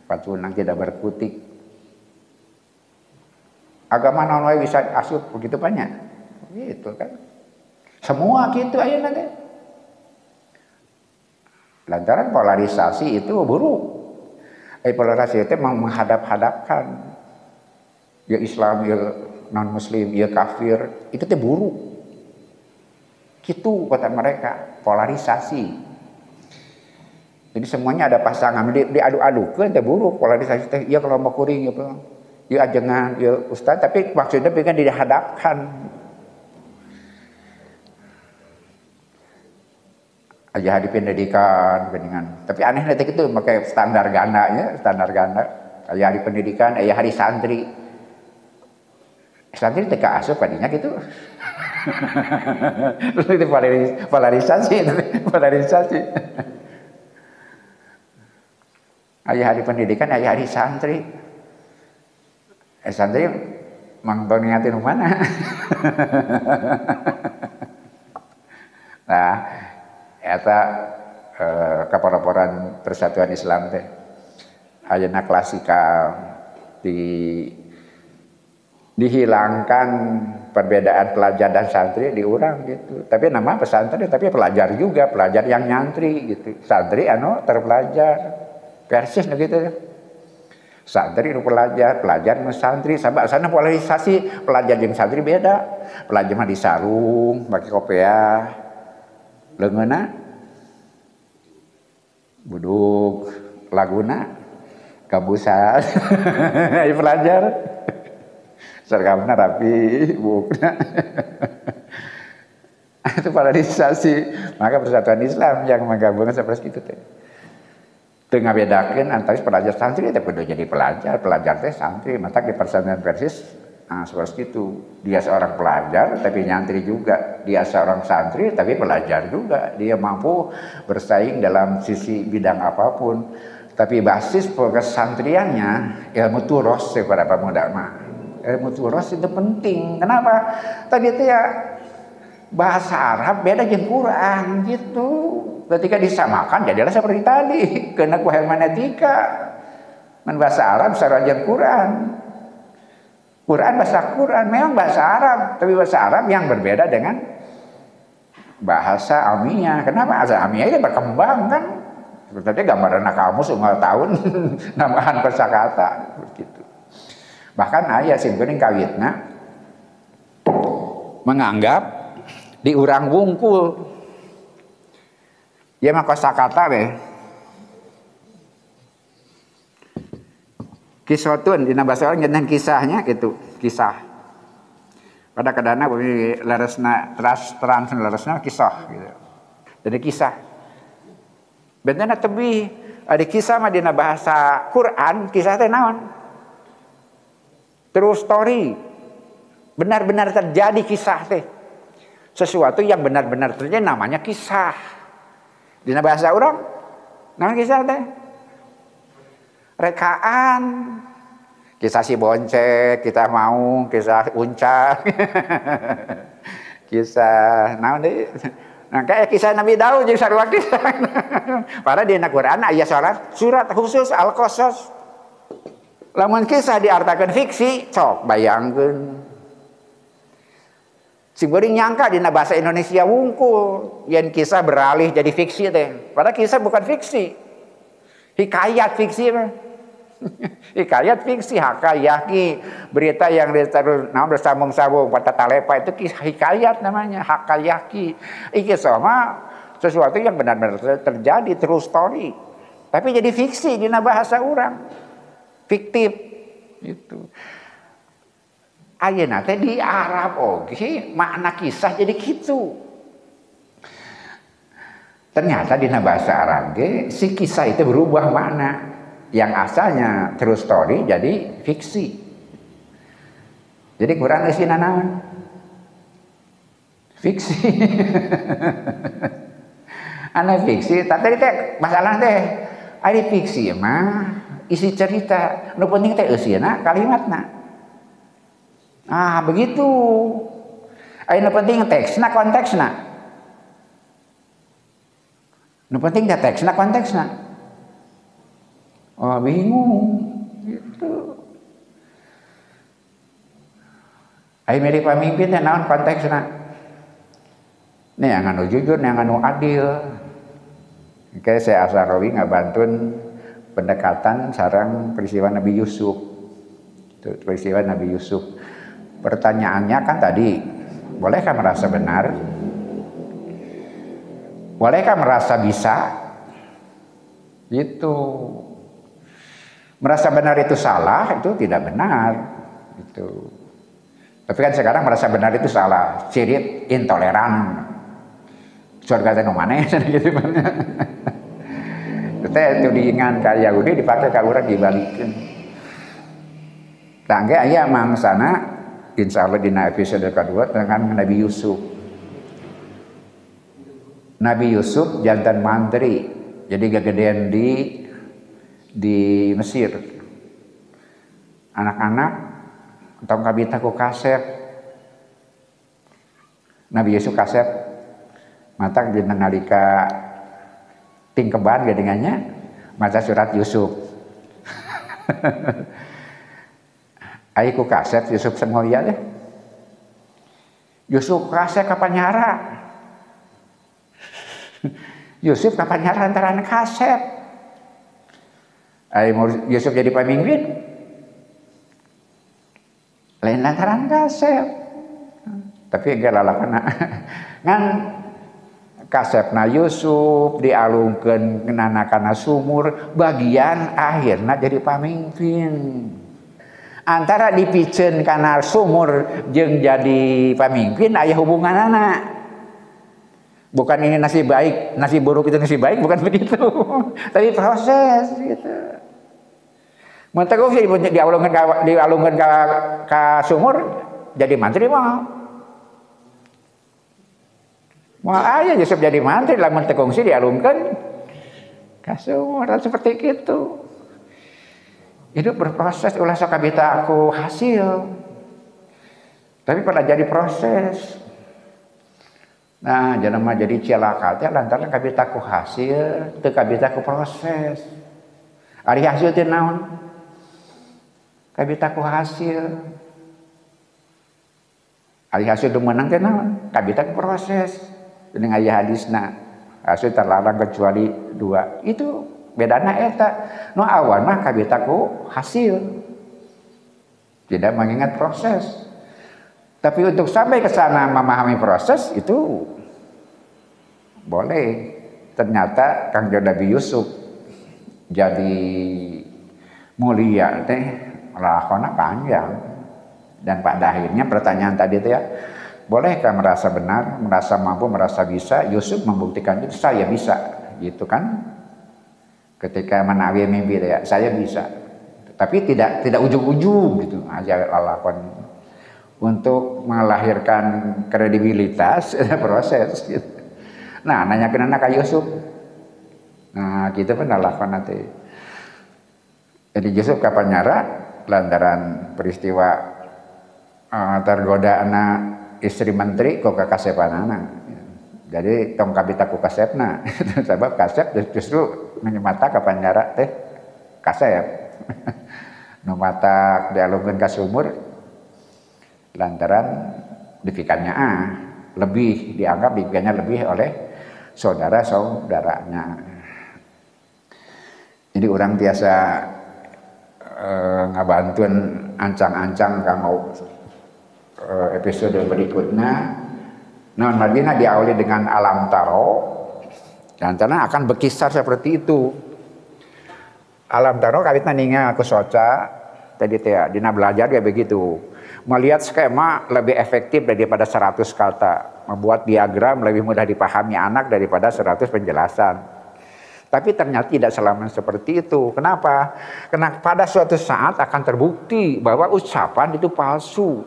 Pacunang tidak berkutik. Agama non wae bisa asup begitu banyak. Gitu kan. Semua gitu ayeuna teh. Lantaran polarisasi itu buruk. Polarisasi itu memang menghadap-hadapkan. Ya Islam, ya non-Muslim, ya kafir. Itu teh buruk. Gitu kata mereka, polarisasi. Jadi semuanya ada pasangan, diadu-adukan teh buruk polarisasi teh. Ya kelompok kuring, ya ajengan, ya ustaz. Tapi maksudnya pengen dihadapkan. Aja di pendidikan dengan tapi aneh nanti itu pakai standar ganda aja di pendidikan hari santri teka asup tadinya gitu. Itu polarisasi aja hari pendidikan hari santri santri mangton ngatin mana. Nah eta kaporoporan Persatuan Islam teh ayeuna klasikal dihilangkan perbedaan pelajar dan santri di urang gitu. Tapi nama pesantren tapi pelajar juga, pelajar yang nyantri gitu. Santri terpelajar. Persis gitu. Santri pelajar mah santri, sabak sana polarisasi, pelajar jeung santri beda. Pelajar mah di sarung, pakai kopiah. Leungeuna buduk laguna kabusan ieu pelajar sergamna rapi bukna. Itu polarisasi. Maka Persatuan Islam yang menggabungkan seperti itu teh teu ngabedakeun antara pelajar santri teh kudu jadi pelajar teh santri. Maka di Persatuan Persis seperti itu. Dia seorang pelajar tapi nyantri juga. Dia seorang santri tapi pelajar juga. Dia mampu bersaing dalam sisi bidang apapun. Tapi basis kesantriannya ilmu turos kepada pemuda mah. Ilmu turos itu penting. Kenapa? Tadi itu ya bahasa Arab beda jeung Quran gitu. Ketika disamakan jadilah seperti tadi. Kena ku hermeneutika. Man bahasa Arab sareng Quran. Quran bahasa Quran memang bahasa Arab, tapi bahasa Arab yang berbeda dengan bahasa Amiyah. Kenapa? Bahasa Amiyah itu berkembang kan. Seperti gambaran kamus umur tahun nambahan kosakata begitu. Bahkan aya simkuring kawitna menganggap di urang wungkul. Ya mah kosakata we. Kisotun dina basa orang nyeunah kisahnya gitu, kisah. Pada kadana bumi leresna terang leresna kisah gitu. Jadi kisah. Benerna tebih ada kisah mah dina bahasa Quran, kisah teh naon? True story. Benar-benar terjadi kisah teh. Sesuatu yang benar-benar terjadi namanya kisah. Dina bahasa urang naon kisah teh? Rekaan, kisah si bonceng, kita mau, kisah uncak, kisah, naon deh, nah kayak kisah Nabi Daud jeung sarua kisah. Padahal di Quran aya surat khusus Al-Qasas. Lamun kisah diartakeun fiksi, sok bayangkeun. Si beuring nyangka dina bahasa Indonesia wungkul, yen kisah beralih jadi fiksi teh. Padahal kisah bukan fiksi. Hikayat fiksi mah. Hikayat fiksi, hakayaki, berita yang bersambung-sambung pada talepa itu hikayat namanya, hakayaki. Iki sama sesuatu yang benar-benar terjadi, true story. Tapi jadi fiksi dina bahasa urang. Fiktif itu. Ayeuna teh di Arab oge makna kisah jadi kitu. Ternyata di bahasa Arab si kisah itu berubah makna. Yang asalnya true story jadi fiksi. Jadi Quran isina naon? Fiksi. Anu fiksi, tadi teh masalah teh ari fiksi mah isi cerita. Nu penting teh eusieuna kalimatna. Begitu. Nu penting teksna konteksna. Nu penting teh teksna konteksna. Bingung gitu. Milih pamimpin teh naon konteksna? Nih yang anu jujur, yang anu adil. Oke, saya Asarawi ngabantun pendekatan sareng peristiwa Nabi Yusuf. Itu peristiwa Nabi Yusuf. Pertanyaannya kan tadi, bolehkah merasa benar? Bolehkah merasa bisa? Itu merasa benar itu salah, itu tidak benar. Itu. Tapi kan sekarang merasa benar itu salah, cirit intoleran. Surga teh nu maneh gitu mana. Teh tudingan ka Yahudi dipake ka urang dibalikeun. Tangge aya mangsana insyaallah dina episode kedua tentang Nabi Yusuf. Nabi Yusuf jantan mantri, jadi gagedean di Mesir. Anak-anak tong kabita ku kasep. Nabi Yusuf kasep matak dina nalika tingkeban gadengannya maca surat Yusuf. Ai ku kasep Yusuf semulia deh. Yusuf kasep ka Panyara. Yusuf ka Panyara antara kasep. Ai Yusuf jadi pamimpin. Lain lantaran kasep. Tapi enggak lalakana. Ngan kasepna Yusuf dialungkeun kana sumur, bagian akhirna jadi pamimpin. Antara dipikeun kana sumur jeung jadi pamimpin aya hubunganana. Bukan ini nasib baik, nasib buruk itu nasib baik, bukan begitu. Tapi proses gitu. Mun teh geus dialungkeun ka sumur jadi mantri mah. Wah, aya Yusuf jadi mantri lamun teu kongsi dialungkeun ka sumur seperti itu. Hidup berproses ulah sok kabita aku hasil. Tapi pada jadi proses. Nah, jelema jadi cilaka teh lantaran kabita ku hasil, teu kabita ku proses. Ari hasil teh naon? Kabita ku hasil. Ari hasil teu meunang teh naon? Kabita ku proses. Dengan aya hadisna hasil terlarang kecuali dua. Itu bedana eta. Nu awan mah kabita ku hasil. Tidak mengingat proses. Tapi untuk sampai ke sana memahami proses itu boleh. Ternyata Kang Nabi Yusuf jadi mulia teh lakona panjang. Dan pada akhirnya pertanyaan tadi itu ya, bolehkah merasa benar, merasa mampu, merasa bisa? Yusuf membuktikan itu, saya bisa, gitu kan? Ketika menawi mimpi ya, saya bisa. Tapi tidak ujug-ujug gitu aja lakukan untuk melahirkan kredibilitas proses gitu. Nah, nanyakeun anak Yusuf. Nah, gitu kan lakukan nanti. Jadi Yusuf kapan nyara lantaran peristiwa tergoda anak istri menteri kok kakasepanana. Jadi tong kabita ku kasepna. Sebab kasep justru menyemata ka Panyara teh kasep. Nu mata dialungkeun ka sumur lantaran dipikannya lebih dianggap dipikannya lebih oleh saudara-saudaranya. Jadi orang biasa ngabantuan ancang-ancang kanggo episode berikutnya. Nah, Madinah diawali dengan alam taro dan karena akan berkisar seperti itu. Alam taro kawitna ninga aku soca tadi teh dina belajar kayak begitu. Melihat skema lebih efektif daripada 100 kata, membuat diagram lebih mudah dipahami anak daripada 100 penjelasan. Tapi ternyata tidak selama seperti itu. Kenapa? Karena pada suatu saat akan terbukti bahwa ucapan itu palsu.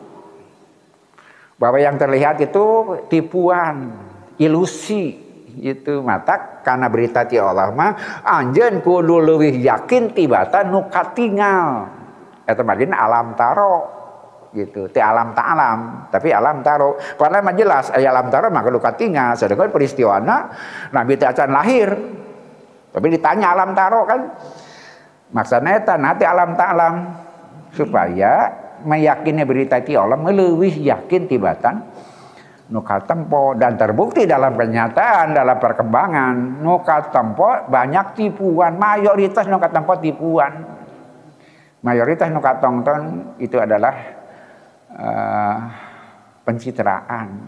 Bahwa yang terlihat itu tipuan, ilusi itu mata karena berita ti Allah mah anjeun kudu leuwih yakin tibatan nu katingal eta mah alam taro gitu ti alam ta'alam tapi alam taro padahal mah jelas aya alam taro mah kudu katingal sedangkan peristiwana Nabi teh acan lahir tapi ditanya alam taro kan maksudna eta nanti alam ta'alam supaya meyakini berita ti Allah leuwih yakin tibatan nu katempo dan terbukti dalam kenyataan dalam perkembangan nu katempo banyak tipuan mayoritas nu katempo tipuan mayoritas nu katongton itu adalah pencitraan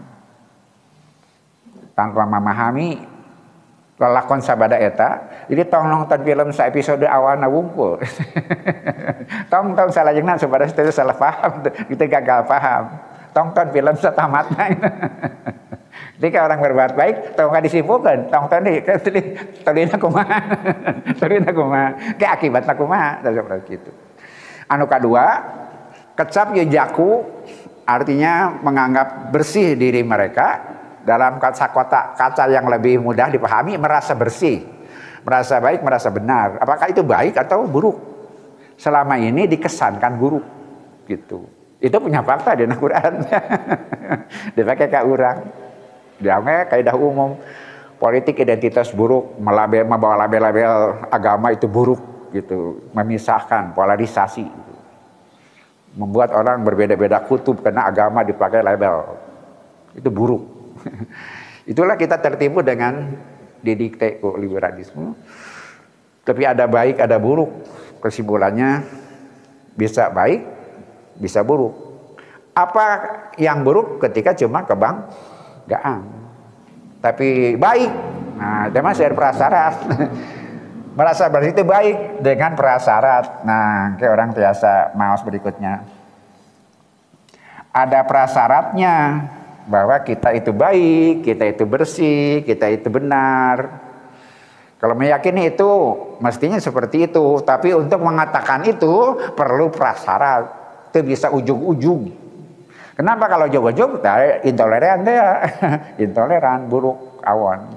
tanpa memahami lelakon sabada eta jadi tong nonton film sa episode awalna wungkul tong salajengna sabada teh salah paham kita gagal paham tonton film setamatnya jika orang berbuat baik tong disimpulkan tonton di tolina kumaha ke akibatna kumaha seperti itu anu kadua kecap ye jaku artinya menganggap bersih diri mereka dalam kaca yang lebih mudah dipahami merasa bersih merasa baik merasa benar apakah itu baik atau buruk selama ini dikesankan buruk gitu. Itu punya fakta di Al-Quran. Dipakai ke orang. Dia kaidah umum politik identitas buruk, membawa label-label agama itu buruk gitu, memisahkan, polarisasi gitu. Membuat orang berbeda-beda kutub karena agama dipakai label. Itu buruk. Itulah kita tertipu dengan didikte liberalisme. Tapi ada baik, ada buruk. Kesimpulannya bisa baik bisa buruk. Apa yang buruk ketika cuma kebanggaan. Tapi baik. Nah, itu masih ada prasyarat. Merasa bersih itu baik dengan prasyarat. Nah, kayak orang biasa maos berikutnya. Ada prasyaratnya bahwa kita itu baik, kita itu bersih, kita itu benar. Kalau meyakini itu mestinya seperti itu. Tapi untuk mengatakan itu perlu prasyarat. Itu bisa ujung-ujung. Kenapa kalau ujung-ujung? Intoleran deh, intoleran, buruk, awan.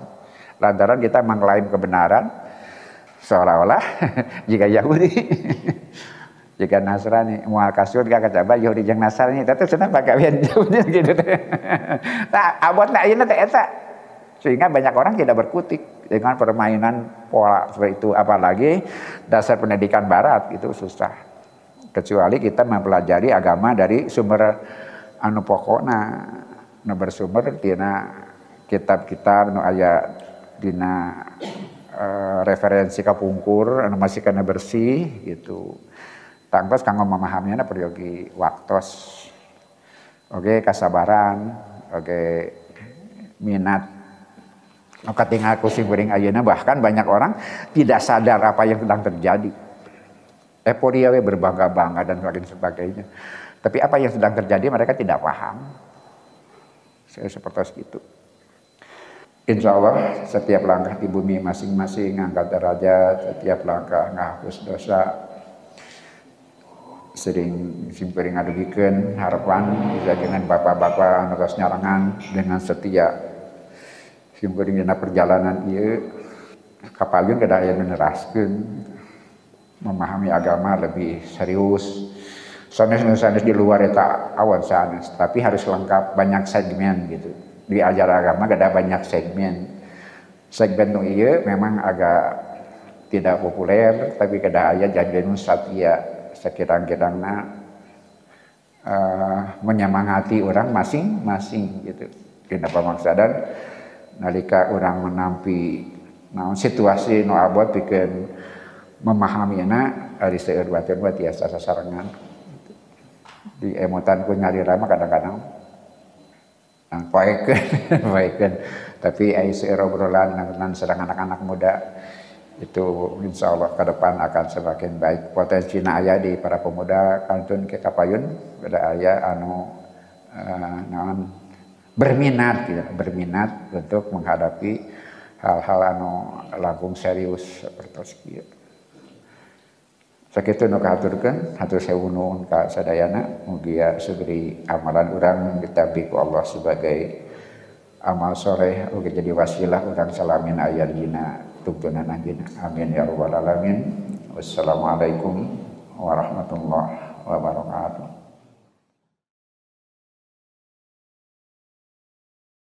Lantaran kita mengklaim kebenaran, seolah-olah jika Yahudi, jika Nasrani, mual kasur gak kacaba Yahudi jeung Nasrani, itu senang pakai Yahudi gitu. Nah, abot na ieu teh eta. Sehingga banyak orang tidak berkutik dengan permainan pola seperti itu, apalagi dasar pendidikan barat itu susah. Kecuali kita mempelajari agama dari sumber anu pokokna nu bersumber tina kitab-kitab nu aya dina referensi kapungkur anu masih kana bersih gitu. Tangtos kanggo memahamiana peryogi waktos. Oke, kasabaran, oke minat. Katingal kusing beuring ayeuna bahkan banyak orang tidak sadar apa yang sedang terjadi. Euforia berbangga-bangga dan sebagainya. Tapi apa yang sedang terjadi mereka tidak paham. Seperti itu. Insya Allah setiap langkah di bumi masing-masing angkat derajat, setiap langkah ngahapus dosa. Sering simpering ngadugikeun harapan bisa dengan bapak-bapak anu tos nyarangan dengan setia. Simpering dina perjalanan ieu kapayun kada aya meneraskeun. Memahami agama lebih serius. Sanes di luar eta awan sanes, tapi harus lengkap banyak segmen gitu. Di ajaran agama ada banyak segmen. Segmen nu ieu memang agak tidak populer, tapi kada aya janjian satya sakirang-kirangna menyemangati orang masing-masing gitu. Dina pamaksadan nalika orang menampi situasi nu abot pikeun memahaminya ari seueur batin buat tiasa sasarangan di emotan ku nyari rama kadang-kadang paekeun tapi ai seueur obrolan nang sedang anak-anak muda itu insyaallah ke depan akan semakin baik. Potensi aya di para pemuda kantun ke kapayun ada aya anu berminat untuk menghadapi hal-hal anu langkung serius seperti itu. Sakitu nu kahaturkeun hatur sewu nuhun ka sadayana mugia subri amalan urang ditampi ku Allah sebagai amal soleh ugi jadi wasilah urang salamin aya dina tugtunan anjeunna. Amin ya rabbal alamin. Wassalamualaikum warahmatullahi wabarakatuh.